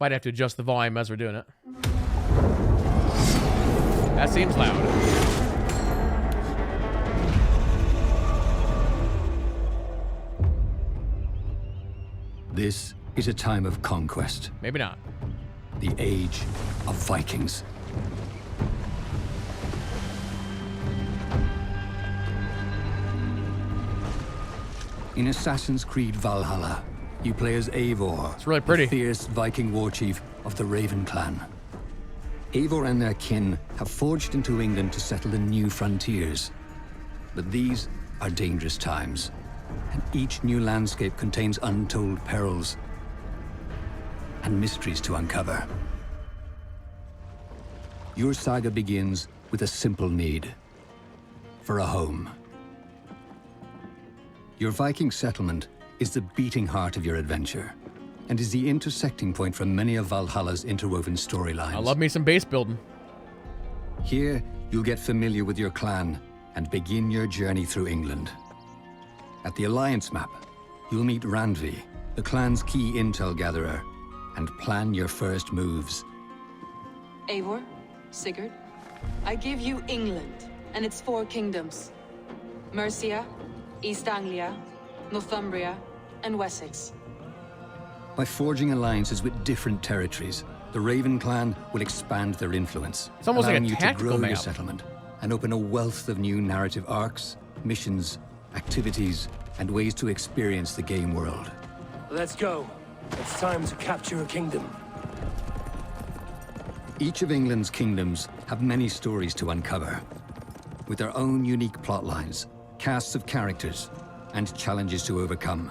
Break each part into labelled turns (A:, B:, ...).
A: Might have to adjust the volume as we're doing it. That seems loud.
B: This is a time of conquest.
A: Maybe not.
B: The age of Vikings. In Assassin's Creed Valhalla, you play as Eivor,
A: It's really pretty.
B: the fierce Viking war chief of the Raven clan. Eivor and their kin have forged into England to settle the new frontiers. But these are dangerous times, and each new landscape contains untold perils and mysteries to uncover. Your saga begins with a simple need: for a home. Your Viking settlement is the beating heart of your adventure, and is the intersecting point for many of Valhalla's interwoven storylines.
A: I love me some base building.
B: Here, you'll get familiar with your clan and begin your journey through England. At the Alliance map, you'll meet Randvi, the clan's key intel gatherer, and plan your first moves.
C: Eivor, Sigurd, I give you England and its 4 kingdoms. Mercia, East Anglia, Northumbria, and Wessex.
B: By forging alliances with different territories, the Raven clan will expand their influence,
A: It's almost like a
B: allowing you to
A: tactical
B: grow your
A: map.
B: settlement and open a wealth of new narrative arcs, missions, activities, and ways to experience the game world.
D: Let's go. It's time to capture a kingdom.
B: Each of England's kingdoms have many stories to uncover, with their own unique plot lines, casts of characters, and challenges to overcome.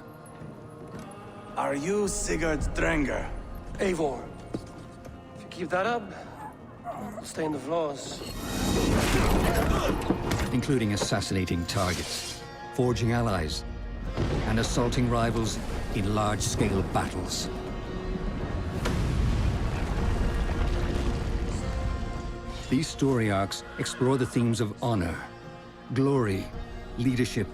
E: Are you Sigurd Drenger?
D: Eivor. If you keep that up, I'll stay in the floors.
B: Including assassinating targets, forging allies, and assaulting rivals in large-scale battles. These story arcs explore the themes of honor, glory, leadership,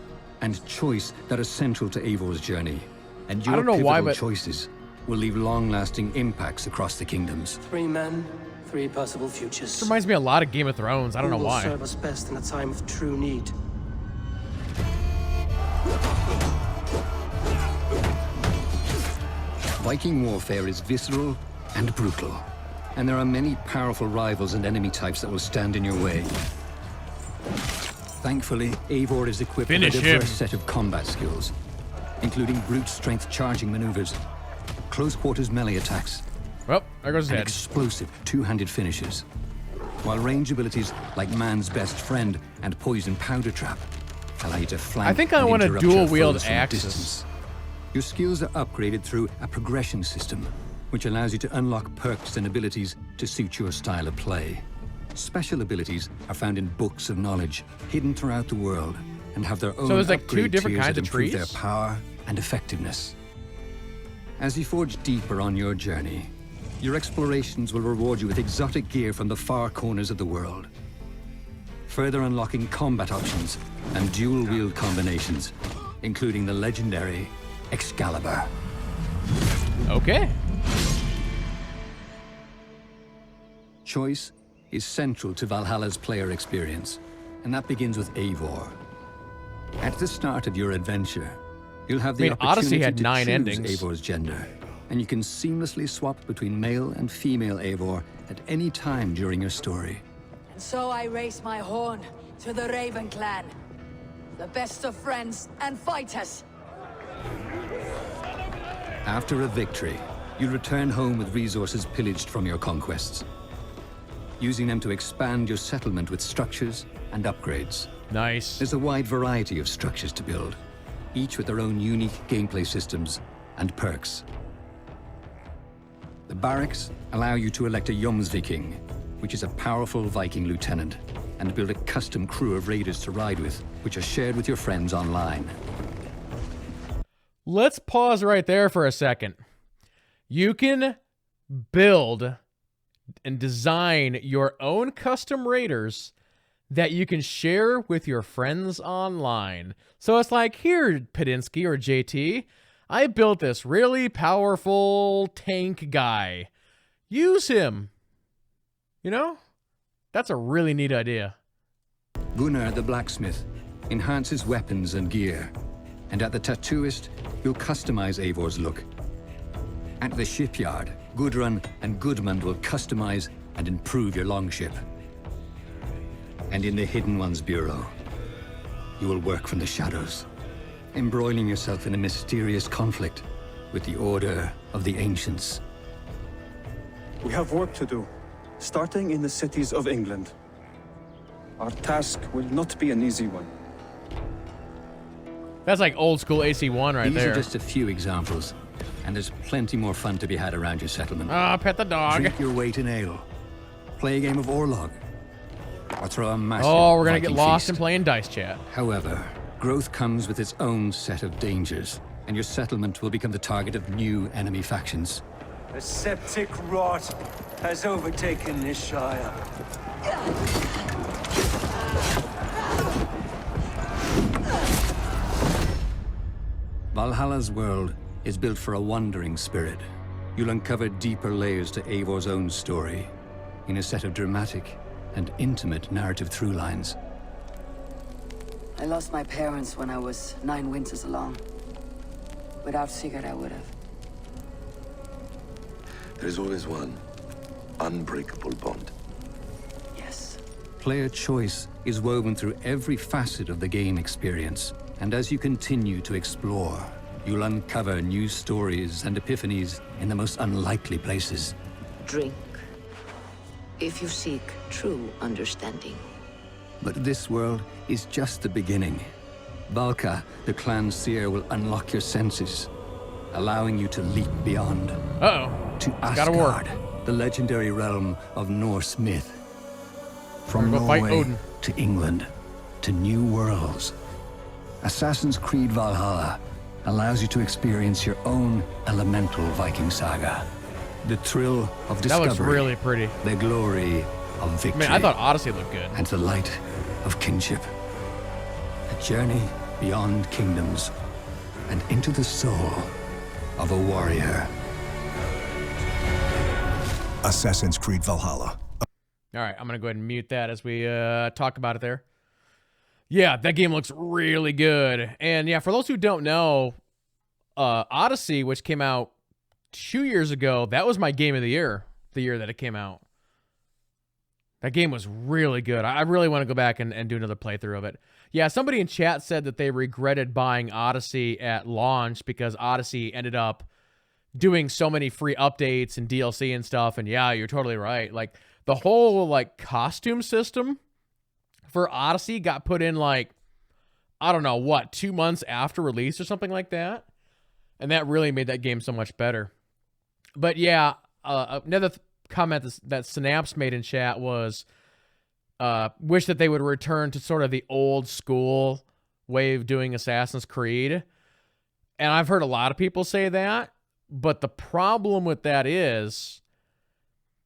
B: and choice that are central to Eivor's journey. And your
A: I don't know
B: pivotal
A: why, but
B: choices will leave long-lasting impacts across the kingdoms.
D: 3 men, 3 possible futures.
A: This reminds me a lot of Game of Thrones. I don't know
D: Who will
A: why.
D: serve us best in a time of true need?
B: Viking warfare is visceral and brutal, and there are many powerful rivals and enemy types that will stand in your way. Thankfully, Eivor is equipped
A: Finish
B: with a diverse
A: him.
B: set of combat skills, including brute strength charging maneuvers, close quarters melee attacks,
A: Well, there goes his
B: and
A: head.
B: explosive two-handed finishes. While range abilities like Man's Best Friend and Poison Powder Trap allow you to flank
A: I think I
B: and
A: want a
B: interrupt your
A: dual-wield
B: foes from a
A: axis.
B: distance. Your skills are upgraded through a progression system, which allows you to unlock perks and abilities to suit your style of play. Special abilities are found in books of knowledge, hidden throughout the world, and have their own
A: there's like 2
B: upgrade
A: different
B: tiers
A: kinds
B: that
A: of
B: improve
A: trees?
B: their power and effectiveness. As you forge deeper on your journey, your explorations will reward you with exotic gear from the far corners of the world, further unlocking combat options and dual-wield combinations, including the legendary Excalibur.
A: Okay.
B: Choice is central to Valhalla's player experience, and that begins with Eivor. At the start of your adventure, you'll have the
A: I mean, Odyssey
B: opportunity
A: had
B: to
A: 9
B: choose
A: endings.
B: Eivor's gender, and you can seamlessly swap between male and female Eivor at any time during your story.
F: And so I raise my horn to the Raven clan. The best of friends and fighters.
B: After a victory, you return home with resources pillaged from your conquests, using them to expand your settlement with structures and upgrades.
A: Nice.
B: There's a wide variety of structures to build, each with their own unique gameplay systems and perks. The barracks allow you to elect a Jomsviking, which is a powerful Viking lieutenant, and build a custom crew of raiders to ride with, which are shared with your friends online.
A: Let's pause right there for a second. You can build and design your own custom raiders that you can share with your friends online. So it's like, here, Pedinsky or JT, I built this really powerful tank guy. use him. You know? That's a really neat idea.
B: Gunnar the blacksmith enhances weapons and gear. And at the tattooist, you'll customize Eivor's look. At the shipyard, Gudrun and Gudmund will customize and improve your longship. And in the Hidden Ones Bureau, you will work from the shadows, embroiling yourself in a mysterious conflict with the Order of the Ancients.
G: We have work to do, starting in the cities of England. Our task will not be an easy one.
A: That's like old school AC1 right
B: These
A: there.
B: are just a few examples, and there's plenty more fun to be had around your settlement.
A: Ah, pet the dog.
B: Drink your weight in ale, play a game of Orlog, or throw a massive
A: Oh, we're gonna get
B: Viking
A: lost
B: feast.
A: in playing dice chat.
B: However, growth comes with its own set of dangers, and your settlement will become the target of new enemy factions.
H: A septic rot has overtaken this shire.
B: Valhalla's world is built for a wandering spirit. You'll uncover deeper layers to Eivor's own story in a set of dramatic and intimate narrative through lines.
F: I lost my parents when I was 9 winters along. Without Sigurd, I would have.
E: There's always one unbreakable bond.
F: Yes.
B: Player choice is woven through every facet of the game experience, and as you continue to explore, you'll uncover new stories and epiphanies in the most unlikely places.
I: Drink, if you seek true understanding.
B: But this world is just the beginning. Valka, the clan seer, will unlock your senses, allowing you to leap beyond.
A: Uh-oh.
B: To
A: gotta work.
B: Asgard, the legendary realm of Norse myth. From
A: We're gonna go fight
B: Norway
A: Odin.
B: to England, to new worlds. Assassin's Creed Valhalla allows you to experience your own elemental Viking saga. The thrill of
A: That
B: discovery.
A: looks really pretty.
B: The glory of
A: I
B: victory.
A: mean, I thought Odyssey looked good.
B: And the light of kinship. A journey beyond kingdoms and into the soul of a warrior.
J: Assassin's Creed Valhalla.
A: All right, I'm going to go ahead and mute that as we talk about it there. Yeah, that game looks really good. And yeah, for those who don't know, Odyssey, which came out 2 years ago, that was my game of the year that it came out. That game was really good. I really want to go back and do another playthrough of it. Yeah, somebody in chat said that they regretted buying Odyssey at launch because Odyssey ended up doing so many free updates and DLC and stuff. And yeah, you're totally right. Like the whole like costume system for Odyssey got put in like, I don't know what, 2 months after release or something like that. And that really made that game so much better. But yeah, another comment that Synapse made in chat was wish that they would return to sort of the old school way of doing Assassin's Creed. And I've heard a lot of people say that. But the problem with that is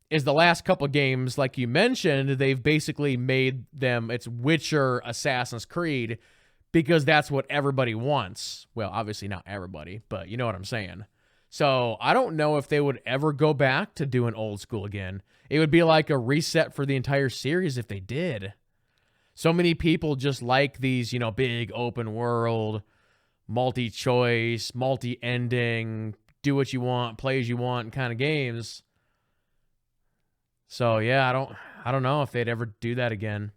A: the last couple games, like you mentioned, they've basically made them, it's Witcher Assassin's Creed, because that's what everybody wants. Well, obviously not everybody, but you know what I'm saying. So I don't know if they would ever go back to doing old school again. It would be like a reset for the entire series if they did. So many people just like these, you know, big open world, multi-choice, multi-ending, do what you want, play as you want kind of games. So yeah, I don't know if they'd ever do that again.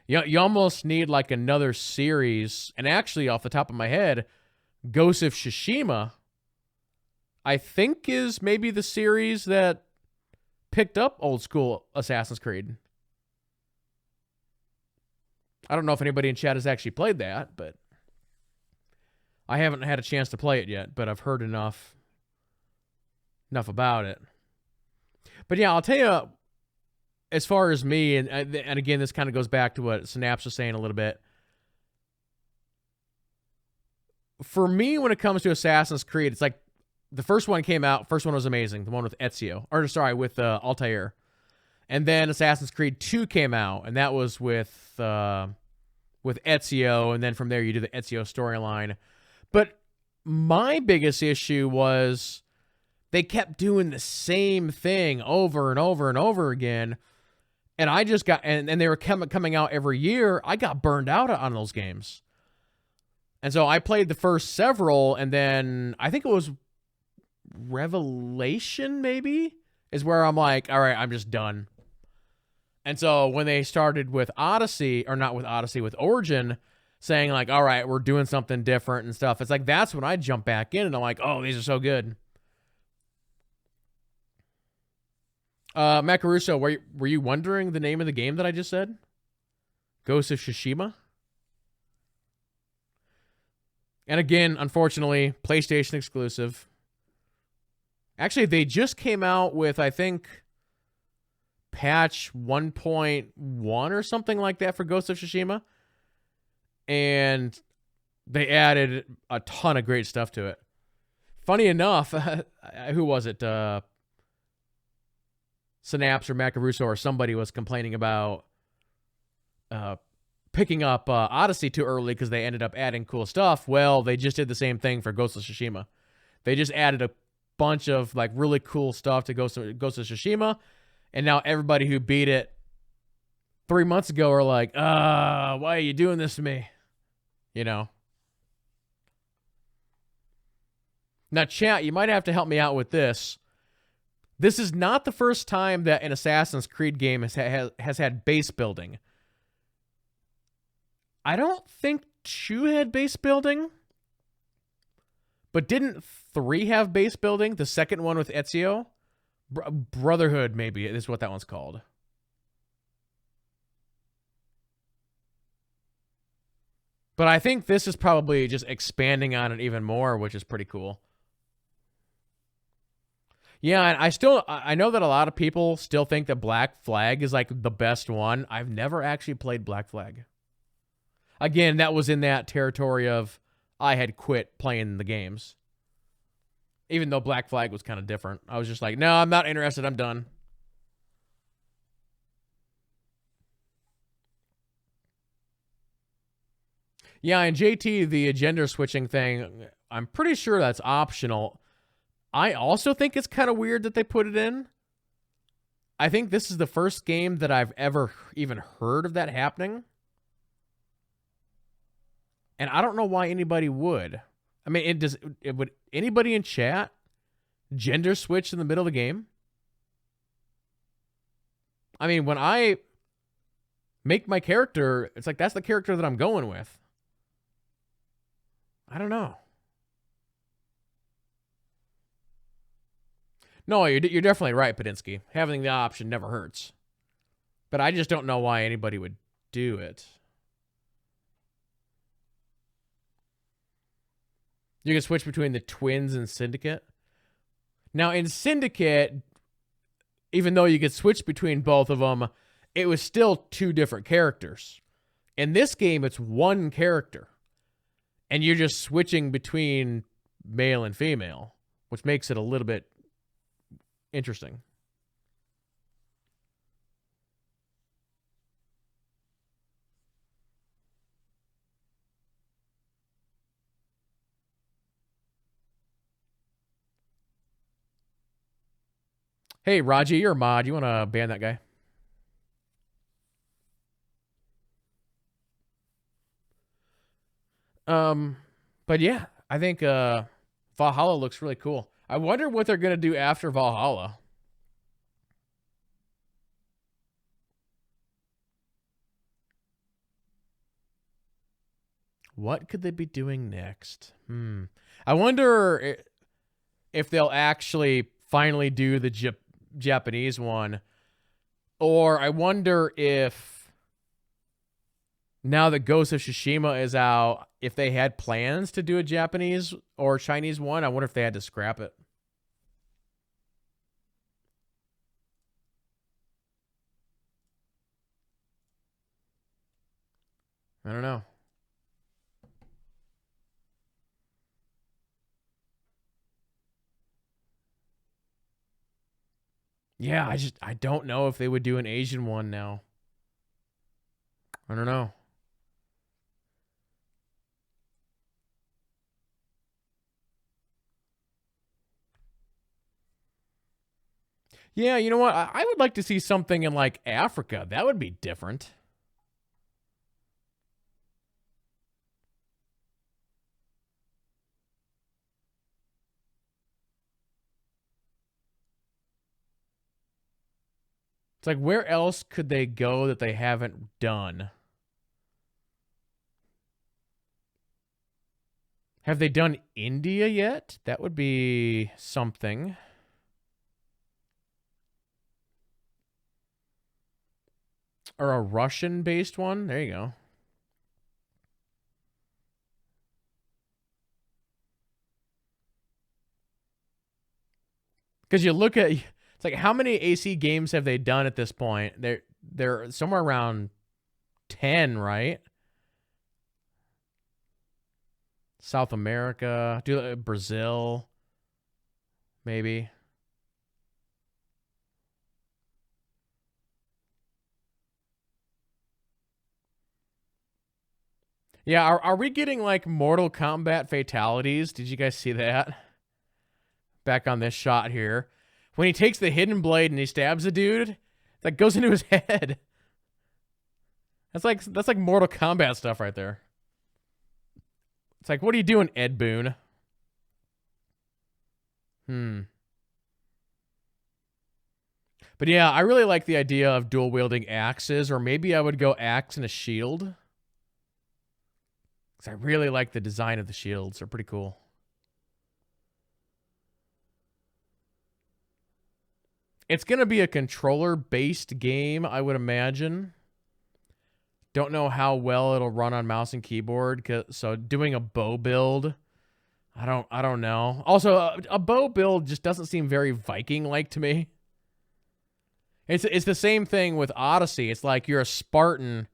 A: You almost need like another series. And actually, off the top of my head, Ghost of Tsushima, I think, is maybe the series that picked up old school Assassin's Creed. I don't know if anybody in chat has actually played that, but I haven't had a chance to play it yet, but I've heard enough about it. But yeah, I'll tell you, as far as me, and again, this kind of goes back to what Synapse was saying a little bit. For me, when it comes to Assassin's Creed, it's like the first one came out. First one was amazing. The one with Ezio, or sorry, with Altair. And then Assassin's Creed 2 came out, and that was with Ezio. And then from there, you do the Ezio storyline. But my biggest issue was they kept doing the same thing over and over and over again. And I just got, and they were coming out every year. I got burned out on those games. And so I played the first several, and then I think it was Revelation, maybe, is where I'm like, all right, I'm just done. And so when they started with Odyssey, or not with Odyssey, with Origin, saying like, all right, we're doing something different and stuff, it's like, that's when I jump back in, and I'm like, oh, these are so good. Macaruso, were you wondering the name of the game that I just said? Ghost of Tsushima? And again, unfortunately, PlayStation exclusive. Actually, they just came out with, I think, patch 1.1 or something like that for Ghost of Tsushima. And they added a ton of great stuff to it. Funny enough, who was it? Synapse or Macaruso or somebody was complaining about picking up Odyssey too early because they ended up adding cool stuff. Well, they just did the same thing for Ghost of Tsushima. They just added a bunch of like really cool stuff to Ghost of Tsushima, and now everybody who beat it 3 months ago are like, why are you doing this to me? You know? Now, chat, you might have to help me out with this. This is not the first time that an Assassin's Creed game has had base building. I don't think 2 had base building, but didn't 3 have base building? The second one with Ezio? Brotherhood, maybe, is what that one's called. But I think this is probably just expanding on it even more, which is pretty cool. Yeah, and I know that a lot of people still think that Black Flag is like the best one. I've never actually played Black Flag. Again, that was in that territory of I had quit playing the games. Even though Black Flag was kind of different. I was just like, no, I'm not interested. I'm done. Yeah, and JT, the gender switching thing, I'm pretty sure that's optional. I also think it's kind of weird that they put it in. I think this is the first game that I've ever even heard of that happening. And I don't know why anybody would. I mean, would anybody in chat gender switch in the middle of the game? I mean, when I make my character, it's like that's the character that I'm going with. I don't know. No, you're definitely right, Padinsky. Having the option never hurts. But I just don't know why anybody would do it. You can switch between the twins and Syndicate. Now, in Syndicate, even though you could switch between both of them, it was still 2 different characters. In this game, it's 1 character. And you're just switching between male and female, which makes it a little bit interesting. Hey, Raji, you're a mod. You want to ban that guy? But yeah, I think Valhalla looks really cool. I wonder what they're going to do after Valhalla. What could they be doing next? I wonder if they'll actually finally do the Japanese one. Or I wonder if now that Ghost of Tsushima is out, if they had plans to do a Japanese or Chinese one. I wonder if they had to scrap it. I don't know. Yeah, I don't know if they would do an Asian one now. I don't know. Yeah, you know what? I would like to see something in, like, Africa. That would be different. It's like, where else could they go that they haven't done? Have they done India yet? That would be something. Or a Russian-based one? There you go. Because you look at... It's like, how many AC games have they done at this point? They're somewhere around 10, right? South America, Brazil, maybe. Yeah, are we getting like Mortal Kombat fatalities? Did you guys see that? Back on this shot here. When he takes the hidden blade and he stabs a dude, that goes into his head. That's like Mortal Kombat stuff right there. It's like, what are you doing, Ed Boon? But yeah, I really like the idea of dual wielding axes, or maybe I would go axe and a shield. Because I really like the design of the shields. They're pretty cool. It's going to be a controller-based game, I would imagine. Don't know how well it'll run on mouse and keyboard. So doing a bow build, I don't know. Also, a bow build just doesn't seem very Viking-like to me. It's the same thing with Odyssey. It's like you're a Spartan,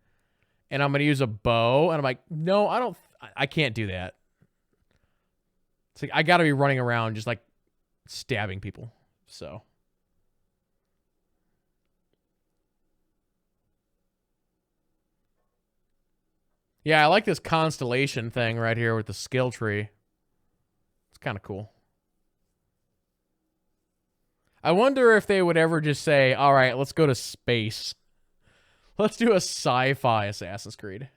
A: and I'm going to use a bow, and I'm like, no, I can't do that. It's like I got to be running around just like stabbing people. So. Yeah, I like this constellation thing right here with the skill tree. It's kind of cool. I wonder if they would ever just say, all right, let's go to space. Let's do a sci-fi Assassin's Creed.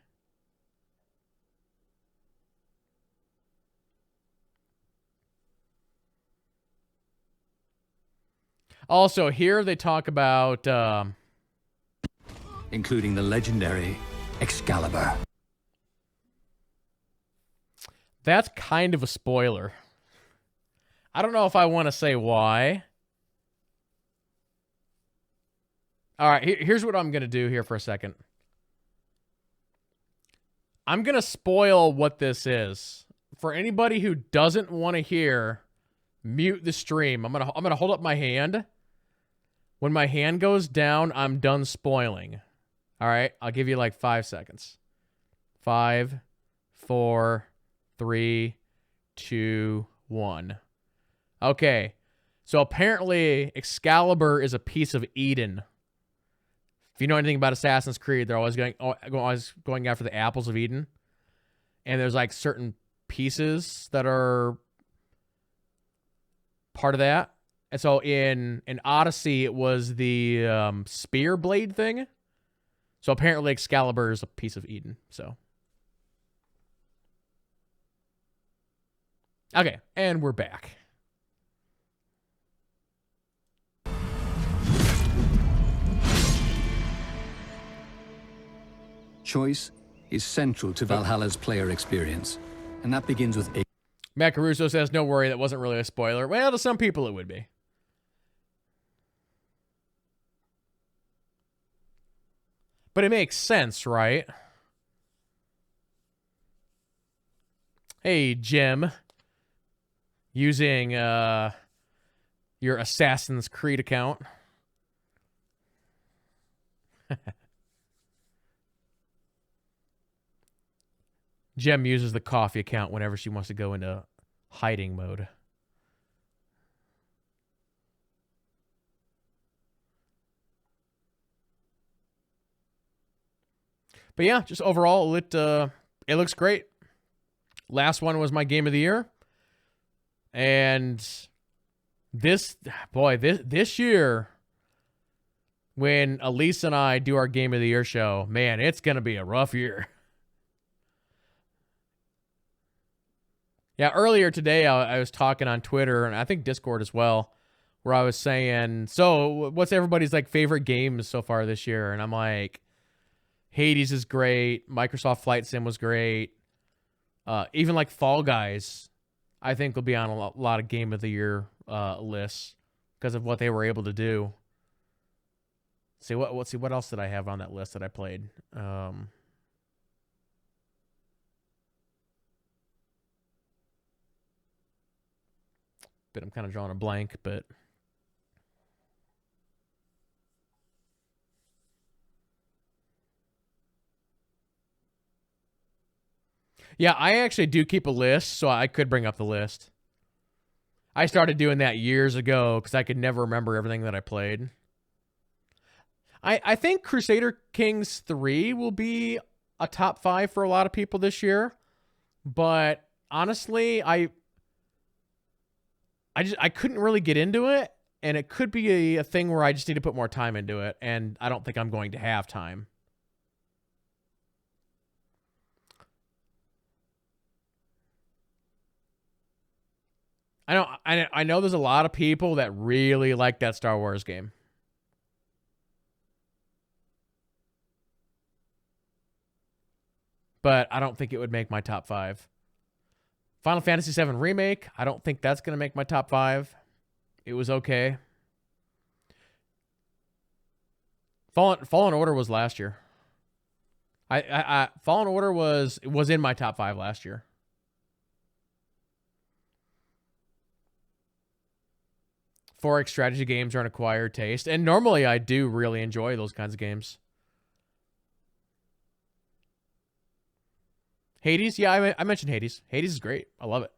A: Also, here they talk about...
B: including the legendary Excalibur.
A: That's kind of a spoiler. I don't know if I want to say why. All right, here's what I'm going to do here for a second. I'm going to spoil what this is. For anybody who doesn't want to hear, mute the stream. I'm going to hold up my hand. When my hand goes down, I'm done spoiling. All right, I'll give you like 5 seconds. 5, 4, 3, 2, 1. Okay, so apparently Excalibur is a piece of Eden. If you know anything about Assassin's Creed, they're always going after the apples of Eden. And there's like certain pieces that are part of that. And so in Odyssey, it was the spear blade thing. So apparently Excalibur is a piece of Eden. So. Okay, and we're back.
B: Choice is central to Valhalla's player experience, and that begins with a...
A: Matt Caruso says, no worry, that wasn't really a spoiler. Well, to some people it would be. But it makes sense, right? Hey, Jim. Using your Assassin's Creed account. Jem uses the coffee account whenever she wants to go into hiding mode. But yeah, just overall, it looks great. Last one was my game of the year. And this year, when Elise and I do our Game of the Year show, man, it's going to be a rough year. Yeah, earlier today, I was talking on Twitter, and I think Discord as well, where I was saying, so what's everybody's like favorite games so far this year? And I'm like, Hades is great. Microsoft Flight Sim was great. Even like Fall Guys, I think will be on a lot of Game of the Year lists because of what they were able to do. See what else did I have on that list that I played? But I'm kind of drawing a blank, but yeah, I actually do keep a list, so I could bring up the list. I started doing that years ago because I could never remember everything that I played. I think Crusader Kings 3 will be a top 5 for a lot of people this year, but honestly, I couldn't really get into it, and it could be a thing where I just need to put more time into it, and I don't think I'm going to have time. I know there's a lot of people that really like that Star Wars game. But I don't think it would make my top 5. Final Fantasy VII Remake, I don't think that's going to make my top 5. It was okay. Fallen Order was last year. Fallen Order was in my top 5 last year. Forex strategy games are an acquired taste, and normally I do really enjoy those kinds of games. Hades, yeah, I mentioned Hades. Hades is great. I love it.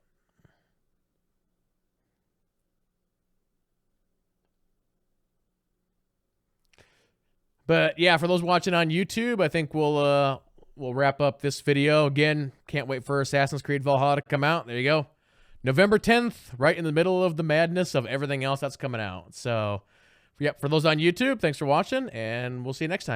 A: But yeah, for those watching on YouTube, I think we'll wrap up this video. Again, can't wait for Assassin's Creed Valhalla to come out. There you go. November 10th, right in the middle of the madness of everything else that's coming out. So, yep, for those on YouTube, thanks for watching, and we'll see you next time.